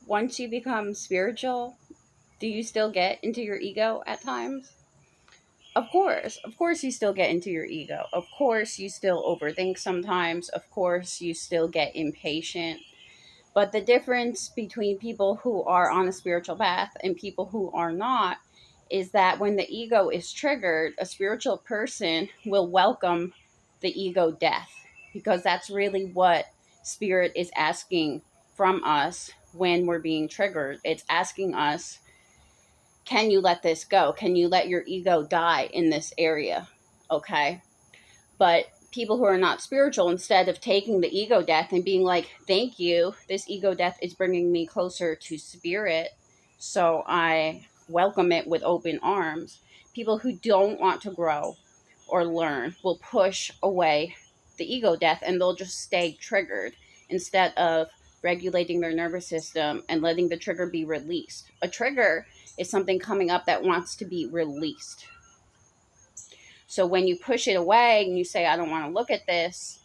once you become spiritual, do you still get into your ego at times? Of course, you still get into your ego. Of course, you still overthink sometimes. Of course, you still get impatient. But the difference between people who are on a spiritual path and people who are not is that when the ego is triggered, a spiritual person will welcome the ego death, because that's really what spirit is asking from us when we're being triggered. It's asking us, can you let this go? Can you let your ego die in this area? Okay. But people who are not spiritual, instead of taking the ego death and being like, thank you, this ego death is bringing me closer to spirit, so I welcome it with open arms. People who don't want to grow or learn will push away the ego death, and they'll just stay triggered instead of regulating their nervous system and letting the trigger be released. A trigger is something coming up that wants to be released. So when you push it away and you say, I don't want to look at this,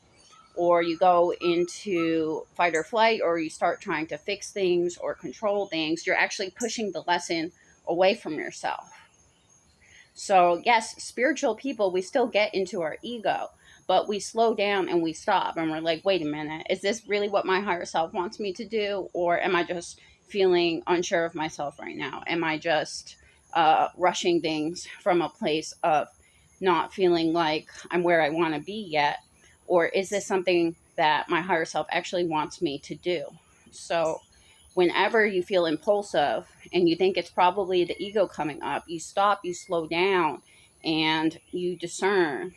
or you go into fight or flight, or you start trying to fix things or control things, you're actually pushing the lesson away from yourself. So, yes, spiritual people, we still get into our ego, but we slow down and we stop and we're like, wait a minute, is this really what my higher self wants me to do? Or am I just feeling unsure of myself right now? Am I just rushing things from a place of not feeling like I'm where I want to be yet? Or is this something that my higher self actually wants me to do? So, whenever you feel impulsive and you think it's probably the ego coming up, you stop, you slow down, and you discern.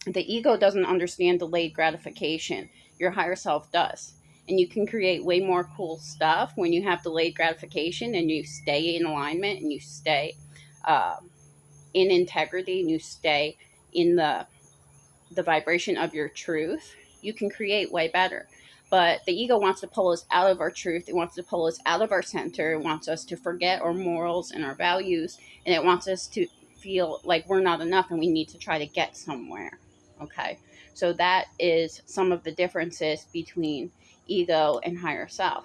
The ego doesn't understand delayed gratification, your higher self does. And you can create way more cool stuff when you have delayed gratification and you stay in alignment and you stay uh, in integrity and you stay in the vibration of your truth. You can create way better. But the ego wants to pull us out of our truth. It wants to pull us out of our center. It wants us to forget our morals and our values. And it wants us to feel like we're not enough and we need to try to get somewhere. Okay. So that is some of the differences between ego and higher self.